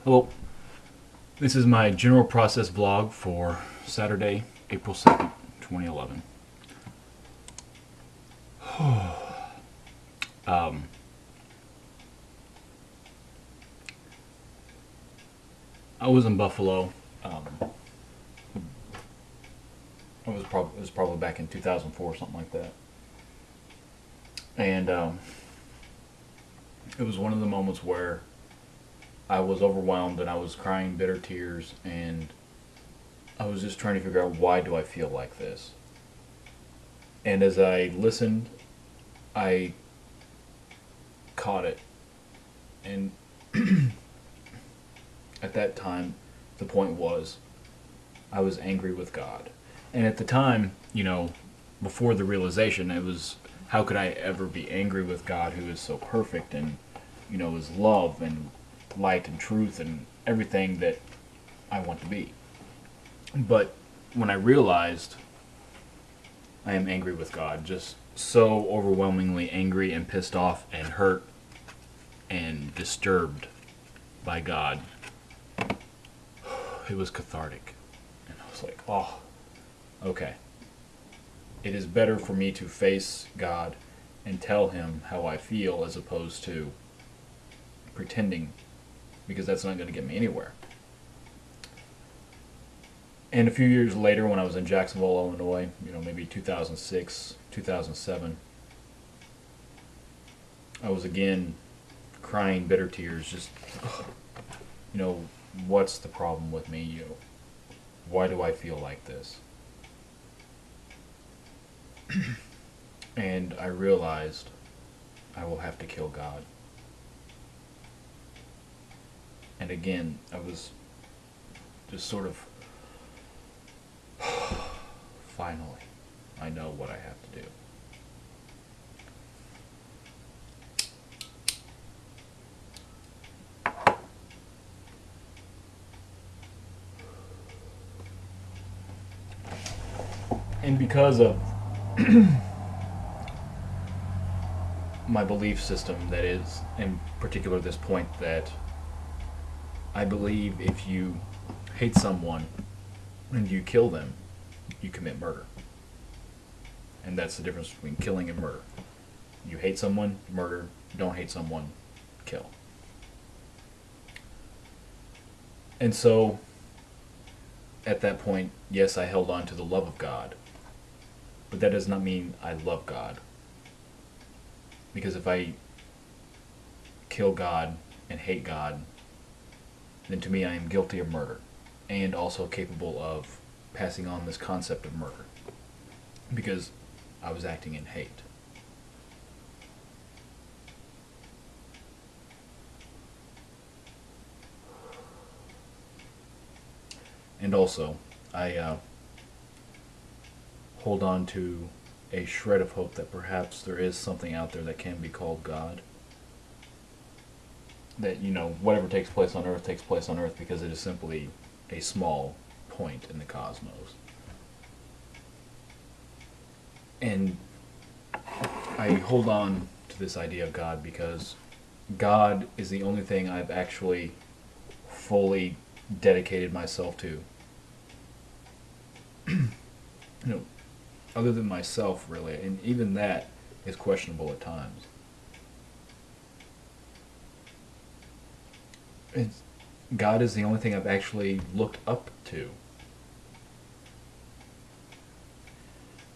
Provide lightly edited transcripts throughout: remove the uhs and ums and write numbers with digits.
Hello, this is my general process vlog for Saturday, April 2nd, 2011. um, I was in Buffalo. It was probably back in 2004, something like that. And it was one of the moments where I was overwhelmed and I was crying bitter tears, and I was just trying to figure out, why do I feel like this? And as I listened, I caught it. And at that time, the point was, I was angry with God. And at the time, before the realization, it was, how could I ever be angry with God, who is so perfect and, is love and light and truth and everything that I want to be. But when I realized I am angry with God, just so overwhelmingly angry and pissed off and hurt and disturbed by God, it was cathartic. And I was like, oh, okay. It is better for me to face God and tell him how I feel, as opposed to pretending, because that's not going to get me anywhere. And a few years later, when I was in Jacksonville, Illinois, maybe 2006, 2007, I was again crying bitter tears, just, what's the problem with me? Why do I feel like this? And I realized I will have to kill God. And again, I was just sort of, finally, I know what I have to do. And because of my belief system, that is, in particular this point, that I believe if you hate someone and you kill them, you commit murder. And that's the difference between killing and murder. You hate someone, murder. You don't hate someone, kill. And so, at that point, yes, I held on to the love of God. But that does not mean I love God. Because if I kill God and hate God, then to me I am guilty of murder, and also capable of passing on this concept of murder, because I was acting in hate. And also, I hold on to a shred of hope that perhaps there is something out there that can be called God. That, whatever takes place on Earth, because it is simply a small point in the cosmos. And I hold on to this idea of God because God is the only thing I've actually fully dedicated myself to. Other than myself, really, and even that is questionable at times. God is the only thing I've actually looked up to.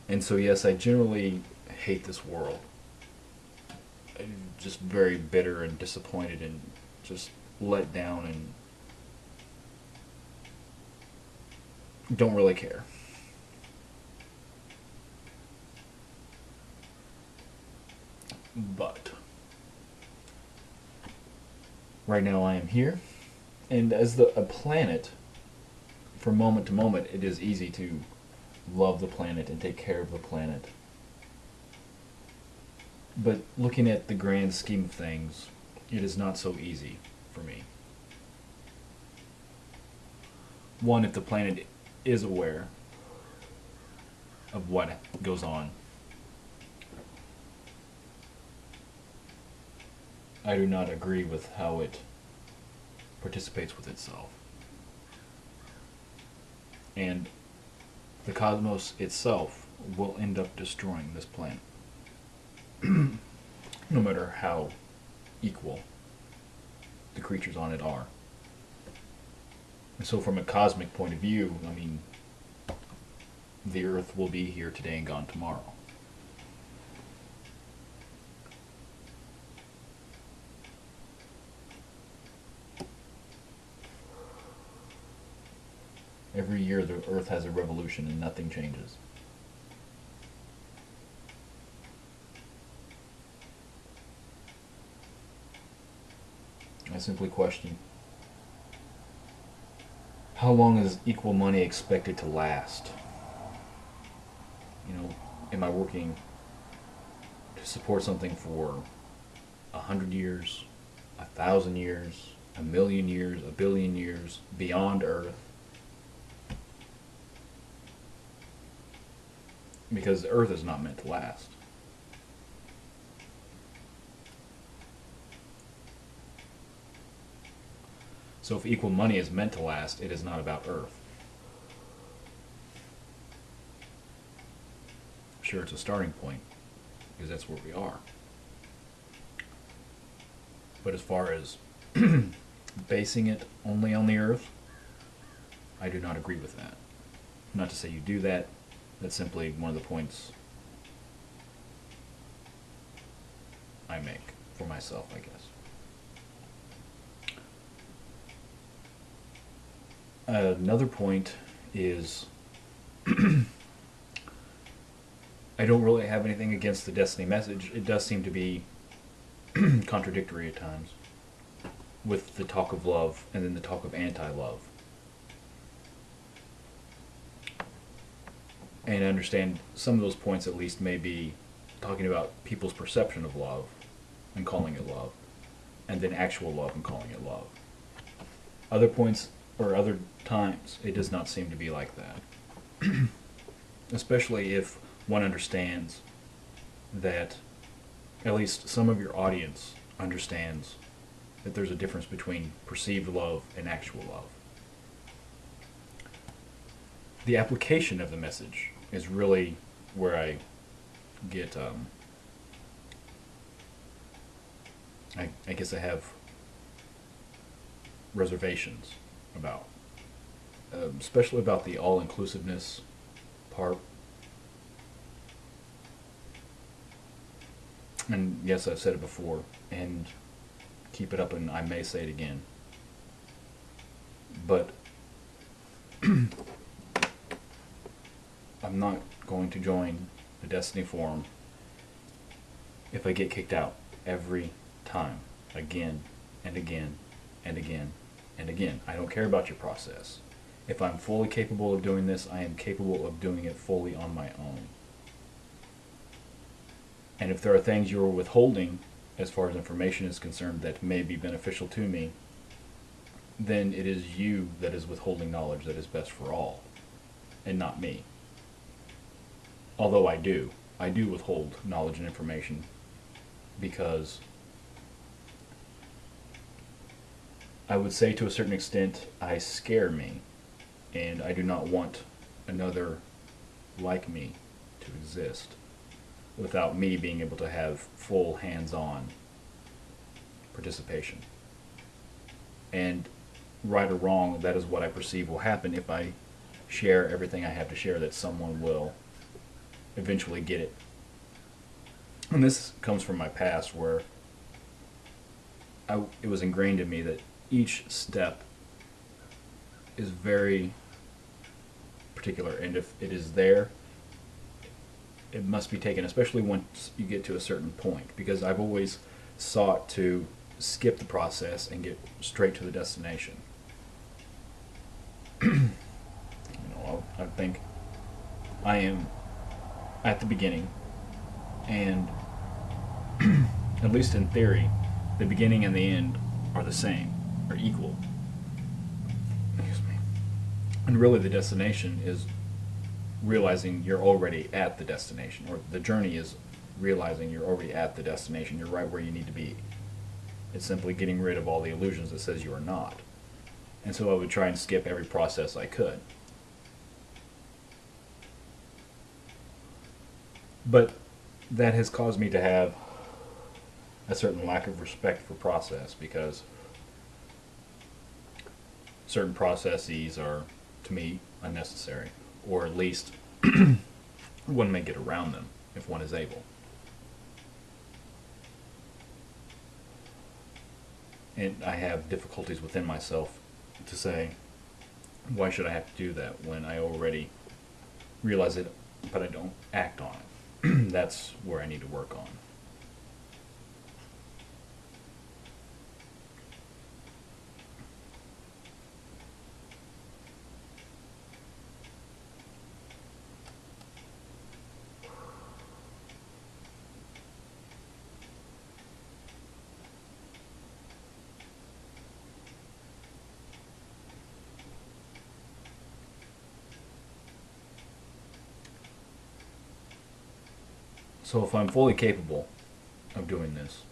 And so, yes, I generally hate this world. I'm just very bitter and disappointed and just let down, and don't really care. But right now I am here, and as a planet, from moment to moment, it is easy to love the planet and take care of the planet. But looking at the grand scheme of things, it is not so easy for me. One, if the planet is aware of what goes on, I do not agree with how it participates with itself. And the cosmos itself will end up destroying this planet. No matter how equal the creatures on it are. And so from a cosmic point of view, I mean, the Earth will be here today and gone tomorrow. Every year the Earth has a revolution and nothing changes. I simply question, how long is equal money expected to last? You know, am I working to support something for 100 years, 1,000 years, 1,000,000 years, 1,000,000,000 years, beyond Earth? Because the Earth is not meant to last. So if equal money is meant to last, it is not about Earth. Sure, it's a starting point, because that's where we are. But as far as basing it only on the Earth, I do not agree with that. Not to say you do that, that's simply one of the points I make for myself, I guess. Another point is I don't really have anything against the Destiny message. It does seem to be contradictory at times with the talk of love and then the talk of anti-love. And I understand some of those points at least may be talking about people's perception of love and calling it love, and then actual love and calling it love. Other points or other times, it does not seem to be like that. Especially if one understands that at least some of your audience understands that there's a difference between perceived love and actual love. The application of the message is really where I get, I guess I have reservations about, especially about the all-inclusiveness part. And yes, I've said it before, and keep it up, and I may say it again. But I'm not going to join the Destiny forum if I get kicked out every time, again and again and again and again. I don't care about your process. If I'm fully capable of doing this, I am capable of doing it fully on my own. And if there are things you're withholding as far as information is concerned that may be beneficial to me, then it is you that is withholding knowledge that is best for all, and not me. Although I do withhold knowledge and information because I would say to a certain extent I scare me, and I do not want another like me to exist without me being able to have full hands-on participation. And right or wrong, that is what I perceive will happen if I share everything I have to share, that someone will eventually get it. And this comes from my past where it was ingrained in me that each step is very particular, and if it is there, it must be taken, especially once you get to a certain point, because I've always sought to skip the process and get straight to the destination. I think I am at the beginning, and at least in theory, the beginning and the end are the same, are equal. Excuse me. And really the destination is realizing you're already at the destination, or the journey is realizing you're already at the destination. You're right where you need to be. It's simply getting rid of all the illusions that says you are not. And so I would try and skip every process I could. But that has caused me to have a certain lack of respect for process, because certain processes are, to me, unnecessary, or at least one may get around them if one is able. And I have difficulties within myself to say, why should I have to do that when I already realize it, but I don't act on it? That's where I need to work on. So if I'm fully capable of doing this,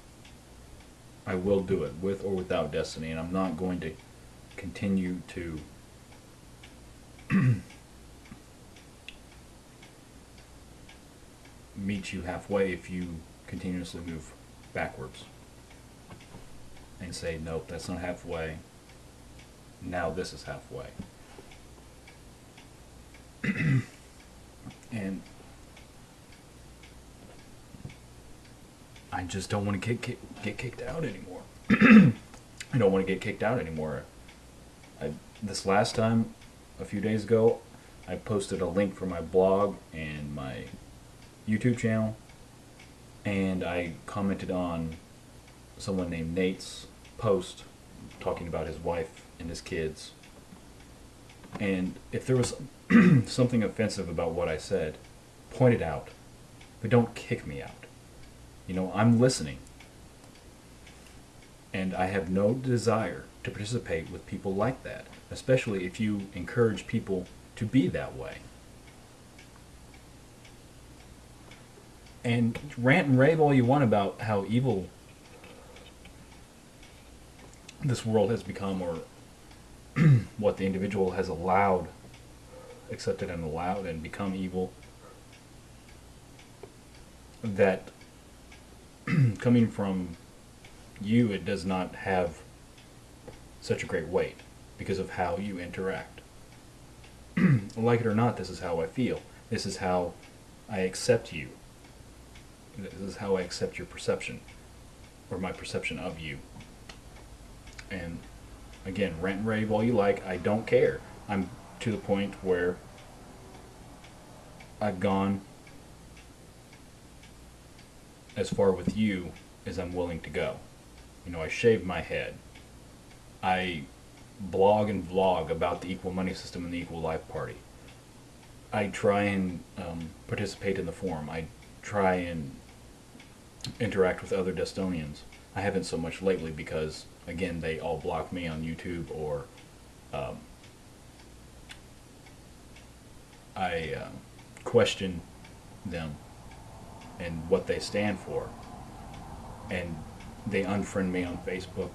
I will do it with or without destiny, and I'm not going to continue to meet you halfway if you continuously move backwards and say, nope, that's not halfway. Now this is halfway. And I just don't want to get kicked out anymore. I don't want to get kicked out anymore. This last time, a few days ago, I posted a link for my blog and my YouTube channel, and I commented on someone named Nate's post talking about his wife and his kids. And if there was something offensive about what I said, point it out, but don't kick me out. You know, I'm listening, and I have no desire to participate with people like that, especially if you encourage people to be that way. And rant and rave all you want about how evil this world has become, or what the individual has accepted and allowed and become evil. That coming from you, it does not have such a great weight because of how you interact. Like it or not, this is how I feel. This is how I accept you. This is how I accept your perception, or my perception of you. And again, rant and rave all you like, I don't care. I'm to the point where I've gone as far with you as I'm willing to go. You know, I shave my head. I blog and vlog about the equal money system and the equal life party. I try and participate in the forum. I try and interact with other Destonians. I haven't so much lately because, again, they all block me on YouTube, or I question them and what they stand for, and they unfriend me on Facebook.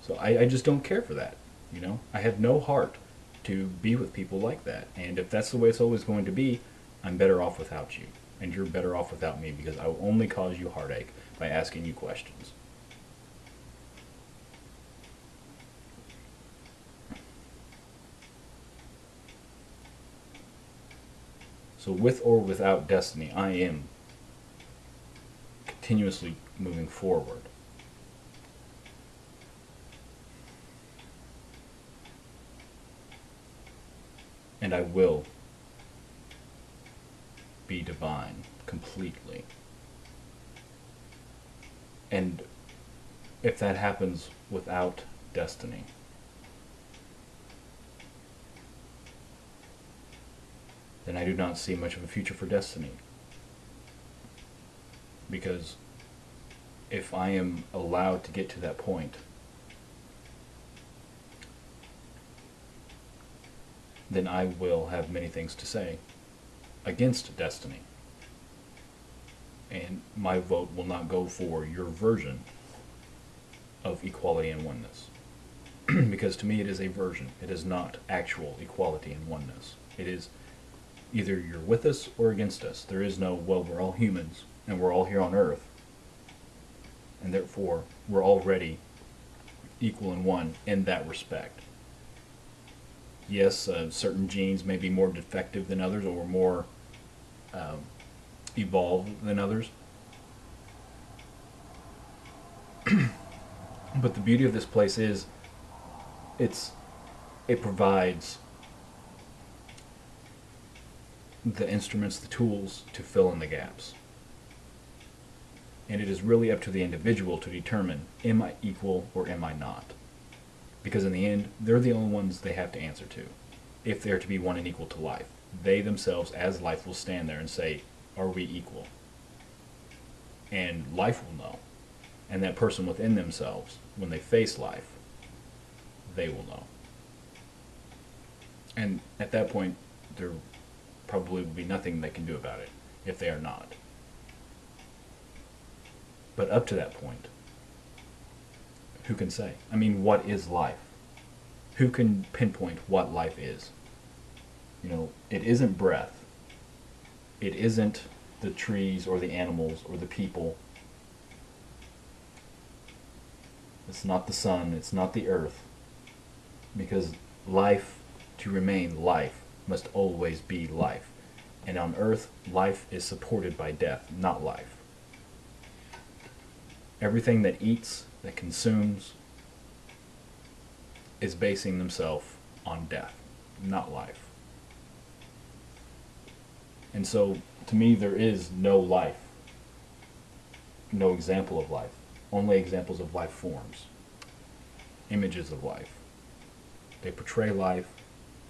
So I just don't care for that. You know, I have no heart to be with people like that, and if that's the way it's always going to be, I'm better off without you, and you're better off without me, because I will only cause you heartache by asking you questions. So with or without destiny, I am continuously moving forward. And I will be divine completely. And if that happens without destiny, then I do not see much of a future for destiny. Because if I am allowed to get to that point, then I will have many things to say against destiny. And my vote will not go for your version of of equality and oneness. Because to me it is a version. It is not actual equality and oneness. It is either you're with us or against us. There is no, well, we're all humans and we're all here on earth, and therefore we're already equal and one in that respect. Yes, certain genes may be more defective than others or more evolved than others. But the beauty of this place is it provides the instruments, the tools to fill in the gaps. And it is really up to the individual to determine, am I equal or am I not? Because in the end, they're the only ones they have to answer to, if they're to be one and equal to life. They themselves, as life, will stand there and say, are we equal? And life will know. And that person within themselves, when they face life, they will know. And at that point, there probably will be nothing they can do about it, if they are not. But up to that point, who can say? I mean, what is life? Who can pinpoint what life is? You know, it isn't breath. It isn't the trees or the animals or the people. It's not the sun. It's not the earth. Because life, to remain life, must always be life. And on earth, life is supported by death, not life. Everything that eats, that consumes, is basing themselves on death, not life. And so, to me, there is no life, no example of life, only examples of life forms, images of life. They portray life,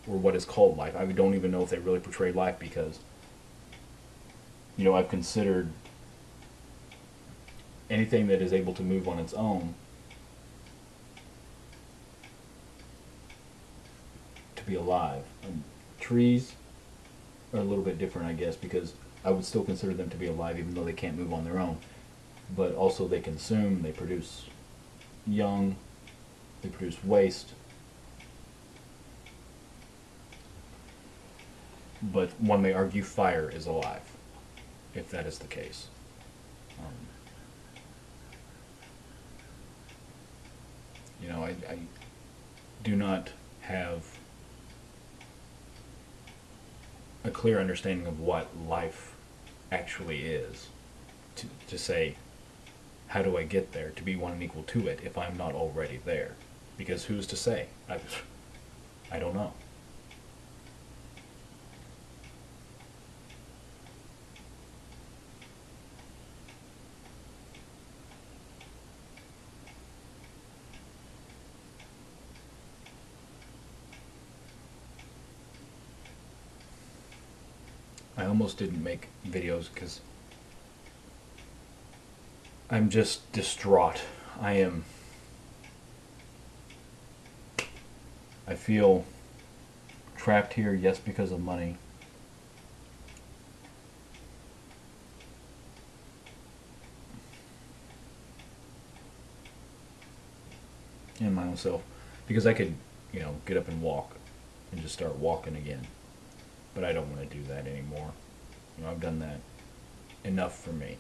or what is called life. I don't even know if they really portray life because, you know, I've considered anything that is able to move on its own to be alive. Trees are a little bit different, I guess, because I would still consider them to be alive even though they can't move on their own. But also they consume, they produce young, they produce waste. But one may argue fire is alive, if that is the case. You know, I do not have a clear understanding of what life actually is to say, how do I get there to be one and equal to it if I'm not already there? Because who's to say? I don't know. I almost didn't make videos because I'm just distraught. I feel trapped here, yes, because of money. In my own self. Because I could, you know, get up and walk and just start walking again. But I don't want to do that anymore. You know, I've done that enough for me.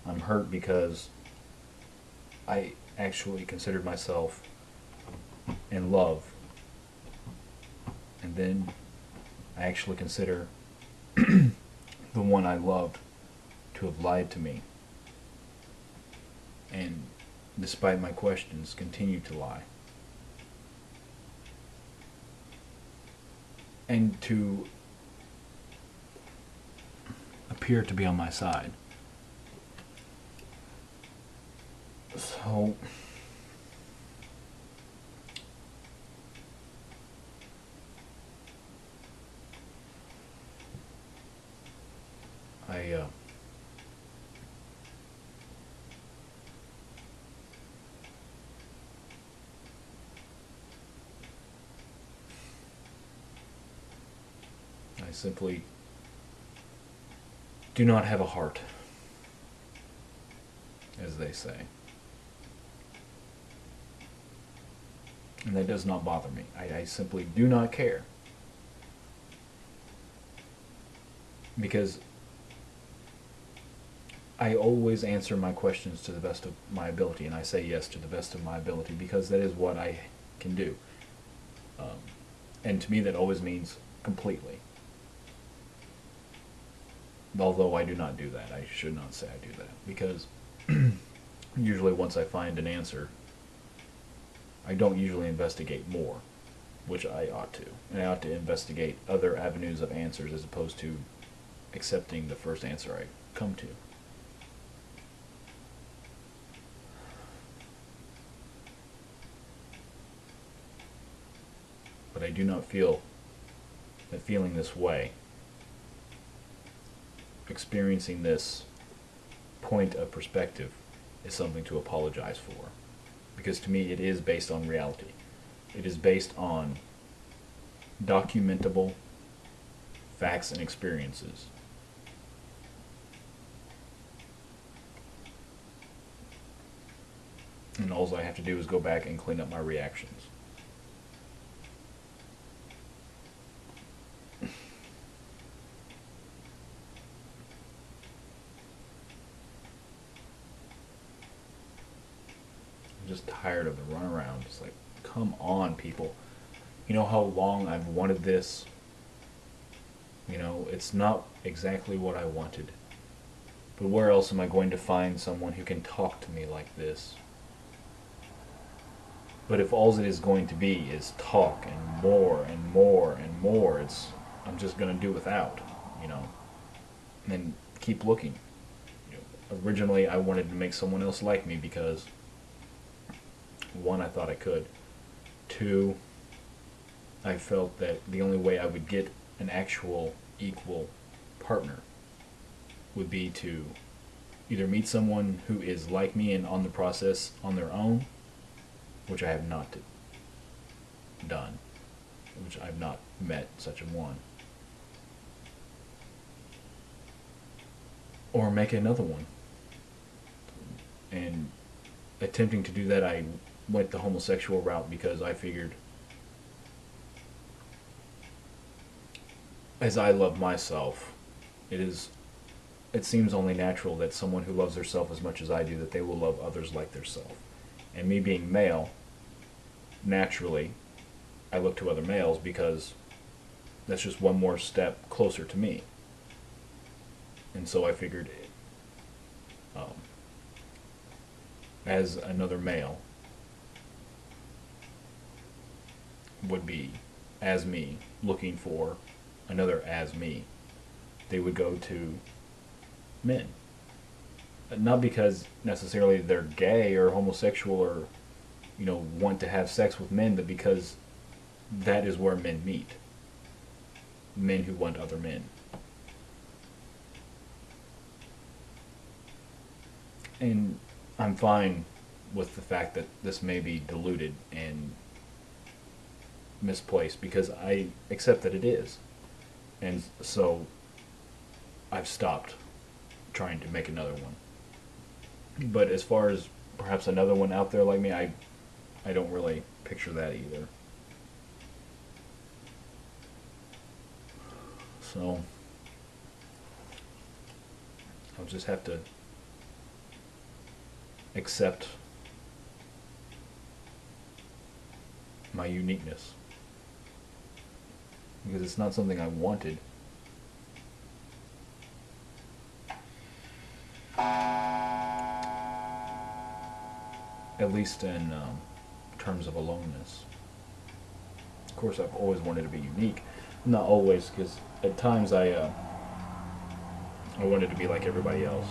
I'm hurt because I actually considered myself in love. And then I actually consider the one I loved to have lied to me. And despite my questions, continue to lie. And to appear to be on my side. So I simply do not have a heart, as they say. And that does not bother me. I simply do not care. Because I always answer my questions to the best of my ability, and I say yes to the best of my ability because that is what I can do. And to me, that always means completely. Although I do not do that. I should not say I do that. Because usually once I find an answer, I don't usually investigate more, which I ought to. And I ought to investigate other avenues of answers as opposed to accepting the first answer I come to. But I do not feel that feeling this way, experiencing this point of perspective, is something to apologize for. Because to me it is based on reality. It is based on documentable facts and experiences. And all I have to do is go back and clean up my reactions. I'm just tired of the runaround. It's like, come on, people. You know how long I've wanted this? You know, it's not exactly what I wanted. But where else am I going to find someone who can talk to me like this? But if all it is going to be is talk and more and more and more, I'm just going to do without, you know, and then keep looking. You know, originally, I wanted to make someone else like me because, one, I thought I could. Two, I felt that the only way I would get an actual equal partner would be to either meet someone who is like me and on the process on their own, which I have not done, which I have not met such a one, or make another one. And attempting to do that, I went the homosexual route because I figured, as I love myself, it seems only natural that someone who loves themselves as much as I do, that they will love others like themselves. And me being male, naturally, I look to other males because that's just one more step closer to me. And so I figured, as another male would be as me, looking for another as me, they would go to men. Not because necessarily they're gay or homosexual or, you know, want to have sex with men, but because that is where men meet. Men who want other men. And I'm fine with the fact that this may be diluted and misplaced because I accept that it is. And so I've stopped trying to make another one. But as far as perhaps another one out there like me, I don't really picture that either. So I'll just have to accept my uniqueness. Because it's not something I wanted. At least in terms of aloneness. Of course, I've always wanted to be unique. Not always, because at times I wanted to be like everybody else.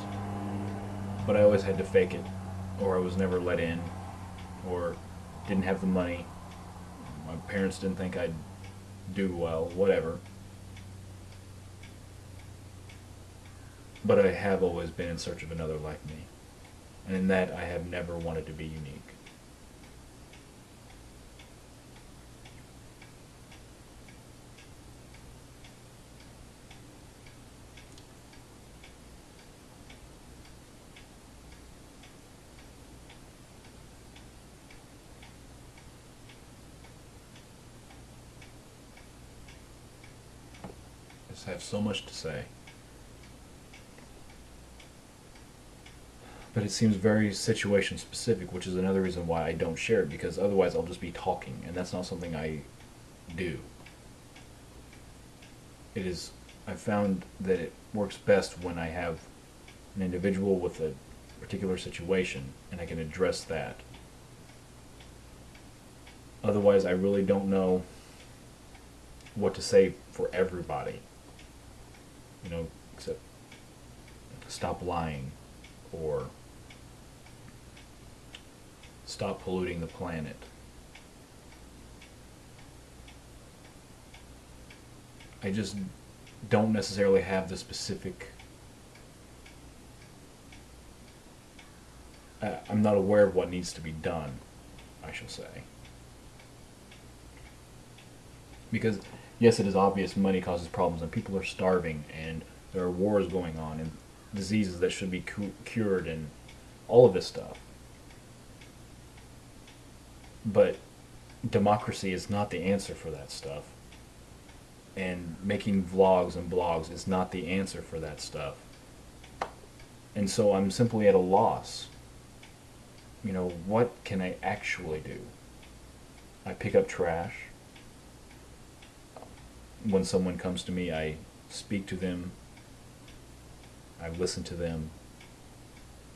But I always had to fake it, or I was never let in, or didn't have the money. My parents didn't think I'd do well, whatever. But I have always been in search of another like me. And in that, I have never wanted to be unique. just have so much to say. But it seems very situation specific, which is another reason why I don't share it, because otherwise I'll just be talking, and that's not something I do. I've found that it works best when I have an individual with a particular situation, and I can address that. Otherwise, I really don't know what to say for everybody. Except stop lying, or stop polluting the planet. I just don't necessarily have the specific... I'm not aware of what needs to be done, I shall say. Because, yes, it is obvious money causes problems, and people are starving, and there are wars going on, and diseases that should be cured, and all of this stuff. But democracy is not the answer for that stuff. And making vlogs and blogs is not the answer for that stuff. And so I'm simply at a loss. What can I actually do? I pick up trash. When someone comes to me, I speak to them, I listen to them,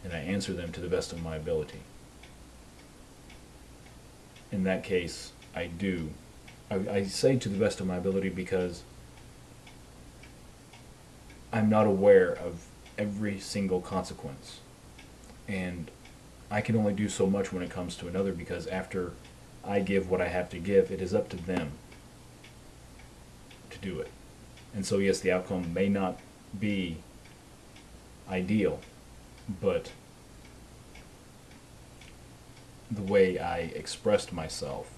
and I answer them to the best of my ability. In that case, I do. I say to the best of my ability because I'm not aware of every single consequence. And I can only do so much when it comes to another, because after I give what I have to give, it is up to them to do it. And so yes, the outcome may not be ideal, but the way I expressed myself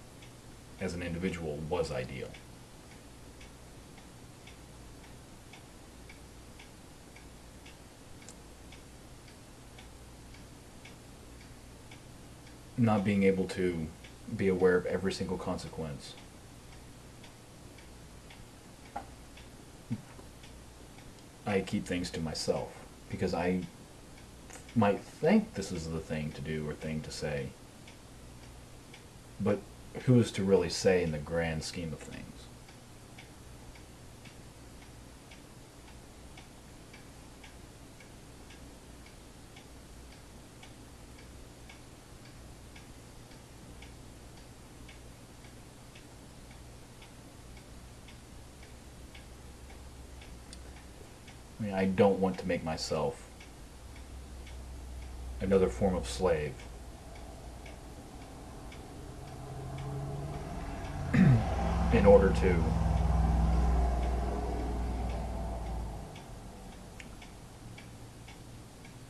as an individual was ideal. Not being able to be aware of every single consequence. I keep things to myself because I might think this is the thing to do or thing to say, but who is to really say in the grand scheme of things? I don't want to make myself another form of slave. In order to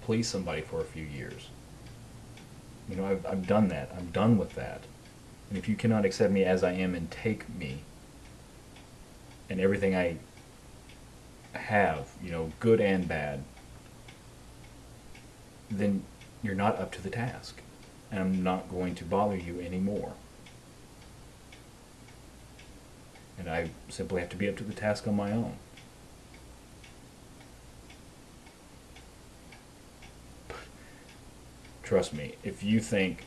please somebody for a few years. I've done that. I'm done with that. And if you cannot accept me as I am and take me and everything I have, good and bad, then you're not up to the task. And I'm not going to bother you anymore. And I simply have to be up to the task on my own. Trust me, if you think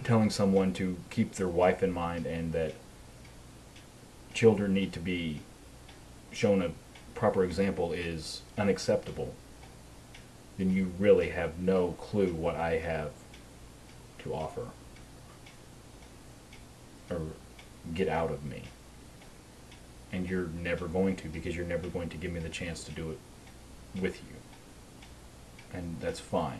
telling someone to keep their wife in mind and that children need to be shown a proper example is unacceptable, then you really have no clue what I have to offer or get out of me. And you're never going to, because you're never going to give me the chance to do it with you. And that's fine,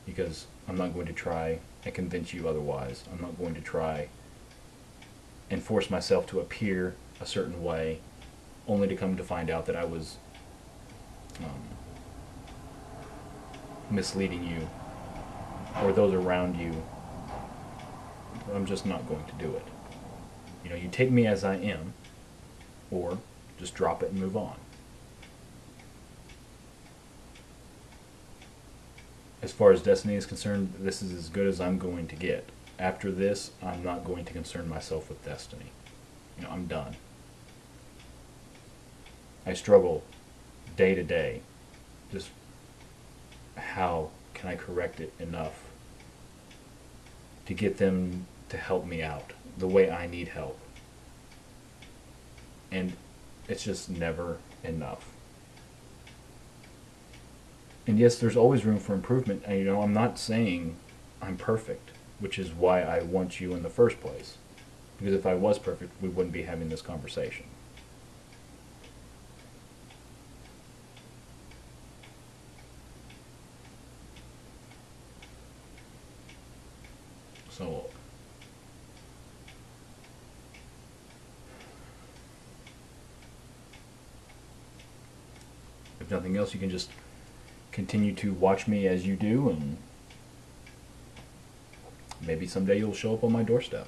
because I'm not going to try and convince you otherwise. I'm not going to try and force myself to appear a certain way only to come to find out that I was misleading you or those around you. I'm just not going to do it. You take me as I am, or just drop it and move on. As far as Destiny is concerned, this is as good as I'm going to get. After this, I'm not going to concern myself with Destiny. I'm done. I struggle day to day. Just how can I correct it enough to get them to help me out the way I need help? And it's just never enough. And yes, there's always room for improvement. And, I'm not saying I'm perfect, which is why I want you in the first place. Because if I was perfect, we wouldn't be having this conversation. So, if nothing else, you can just continue to watch me as you do, and maybe someday you'll show up on my doorstep.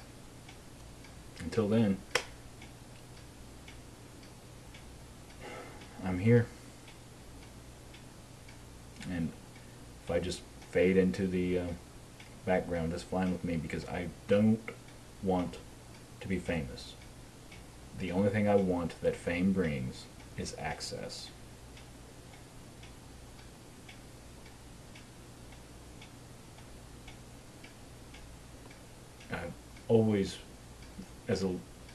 Until then, I'm here. And if I just fade into the background, that's fine with me, because I don't want to be famous. The only thing I want that fame brings is access. I've always,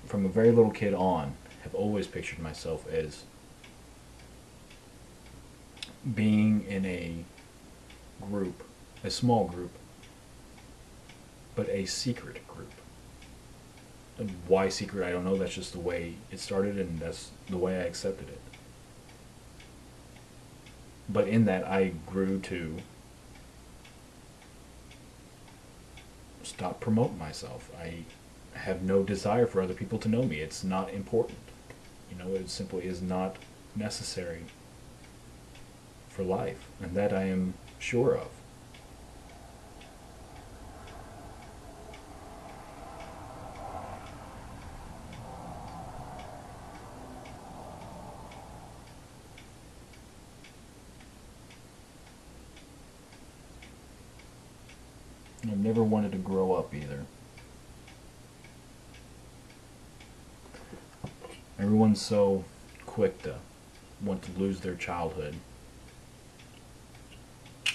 from a very little kid on, have always pictured myself as being in a group, a small group, but a secret group. And why secret, I don't know. That's just the way it started, and that's the way I accepted it. But in that, I grew to stop promoting myself. I have no desire for other people to know me. It's not important. It simply is not necessary for life, and that I am sure of. I've never wanted to grow up either. Everyone's so quick to want to lose their childhood,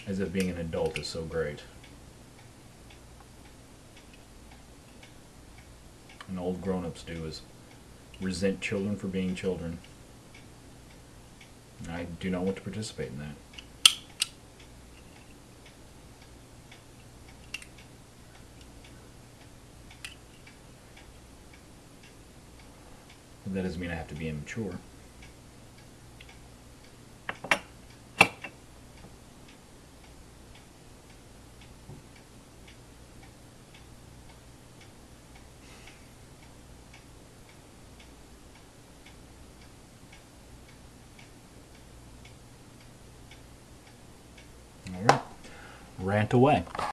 as if being an adult is so great. And all grown-ups do is resent children for being children. I do not want to participate in that. But that doesn't mean I have to be immature. All right. Rant away.